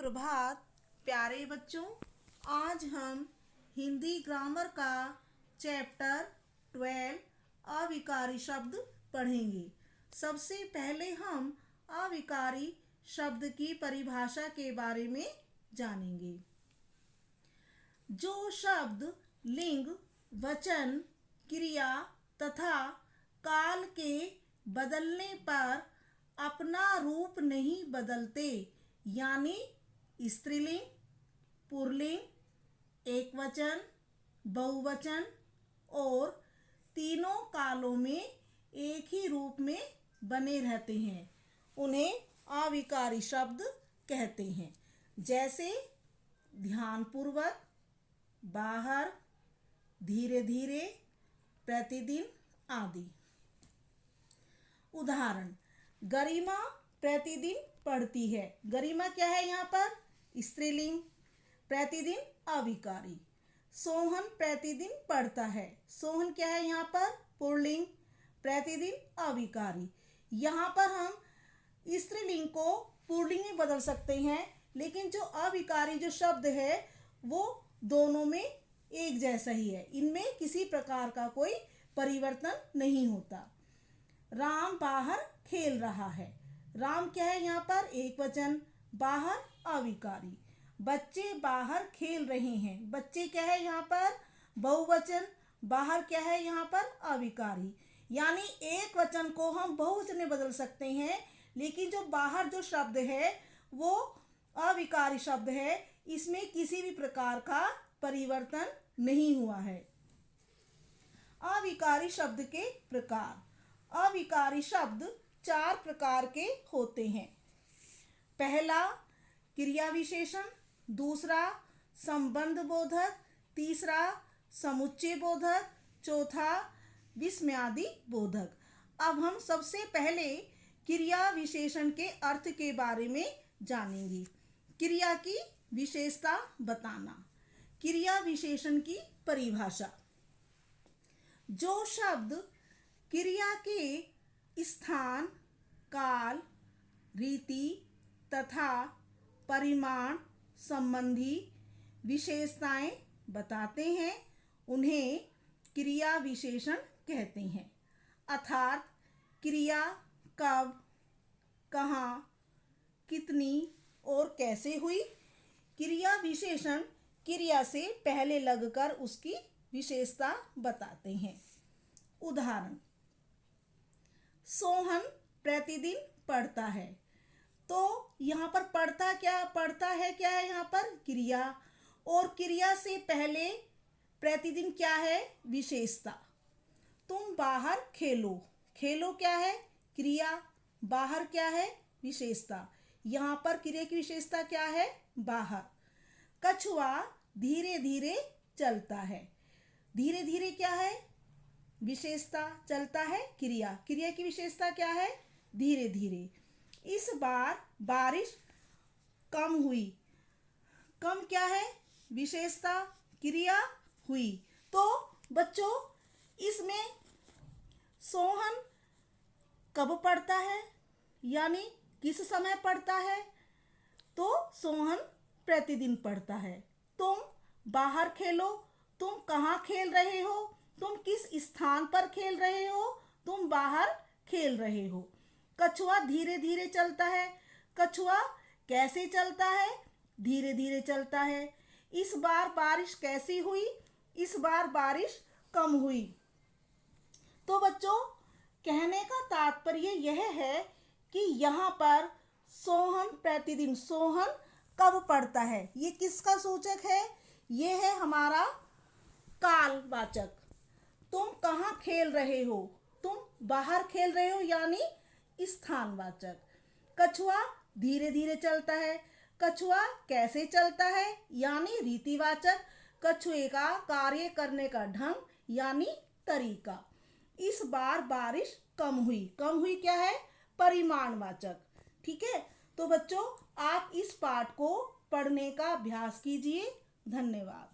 सुप्रभात प्यारे बच्चों। आज हम हिंदी ग्रामर का चैप्टर 12 अविकारी शब्द पढ़ेंगे। सबसे पहले हम अविकारी शब्द की परिभाषा के बारे में जानेंगे। जो शब्द लिंग, वचन, क्रिया तथा काल के बदलने पर अपना रूप नहीं बदलते, यानी स्त्रीलिंग, पुल्लिंग, एकवचन, बहुवचन और तीनों कालों में एक ही रूप में बने रहते हैं, उन्हें अविकारी शब्द कहते हैं। जैसे ध्यानपूर्वक, बाहर, धीरे धीरे, प्रतिदिन आदि। उदाहरण, गरिमा प्रतिदिन पढ़ती है। गरिमा क्या है यहाँ पर? स्त्रीलिंग, प्रतिदिन अविकारी। सोहन प्रतिदिन पढ़ता है। सोहन क्या है यहाँ पर? पुल्लिंग, प्रतिदिन अविकारी। यहाँ पर हम स्त्रीलिंग को पुल्लिंग में बदल सकते हैं, लेकिन जो अविकारी जो शब्द है वो दोनों में एक जैसा ही है, इनमें किसी प्रकार का कोई परिवर्तन नहीं होता। राम बाहर खेल रहा है। राम क्या है यहाँ पर? एक वचन, बाहर अविकारी। बच्चे बाहर खेल रहे हैं। बच्चे क्या है यहाँ पर? बहुवचन, बाहर क्या है यहाँ पर? अविकारी। यानी एक वचन को हम बहुवचन में बदल सकते हैं, लेकिन जो बाहर जो शब्द है वो अविकारी शब्द है, इसमें किसी भी प्रकार का परिवर्तन नहीं हुआ है। अविकारी शब्द के प्रकार। अविकारी शब्द 4 प्रकार के होते हैं। पहला क्रिया विशेषण, दूसरा संबंध बोधक, तीसरा समुच्चय बोधक, चौथा विस्मयादि बोधक। अब हम सबसे पहले क्रिया विशेषण के अर्थ के बारे में जानेंगे। क्रिया की विशेषता बताना। क्रिया विशेषण की परिभाषा। जो शब्द क्रिया के स्थान, काल, रीति तथा परिमाण संबंधी विशेषताएं बताते हैं, उन्हें क्रिया विशेषण कहते हैं। अर्थात क्रिया कब, कहाँ, कितनी और कैसे हुई। क्रिया विशेषण क्रिया से पहले लगकर उसकी विशेषता बताते हैं। उदाहरण, सोहन प्रतिदिन पढ़ता है। तो यहाँ पर पढ़ता है क्या है यहाँ पर? क्रिया। और क्रिया से पहले प्रतिदिन क्या है? विशेषता। तुम बाहर खेलो। खेलो क्या है? क्रिया। बाहर क्या है? विशेषता। यहाँ पर क्रिया की विशेषता क्या है? बाहर। कछुआ धीरे धीरे चलता है। धीरे धीरे क्या है? विशेषता। चलता है क्रिया। क्रिया की विशेषता क्या है? धीरे धीरे। इस बार बारिश कम हुई। कम क्या है? विशेषता। क्रिया हुई। तो बच्चों, इसमें सोहन कब पढ़ता है, यानी किस समय पढ़ता है? तो सोहन प्रतिदिन पढ़ता है। तुम बाहर खेलो। तुम कहाँ खेल रहे हो? तुम किस स्थान पर खेल रहे हो? तुम बाहर खेल रहे हो। कछुआ धीरे धीरे चलता है। कछुआ कैसे चलता है? धीरे धीरे चलता है। इस बार बारिश कैसी हुई? इस बार बारिश कम हुई। तो बच्चों, कहने का तात्पर्य यह है कि यहाँ पर सोहन प्रतिदिन, सोहन कब पढ़ता है, ये किसका सूचक है? ये है हमारा कालवाचक। तुम कहाँ खेल रहे हो? तुम बाहर खेल रहे हो, यानी स्थानवाचक। कछुआ धीरे धीरे चलता है। कछुआ कैसे चलता है? यानी रीतिवाचक। कछुए का कार्य करने का ढंग, यानी तरीका। इस बार बारिश कम हुई। कम हुई क्या है? परिमाणवाचक। ठीक है। तो बच्चों, आप इस पाठ को पढ़ने का अभ्यास कीजिए। धन्यवाद।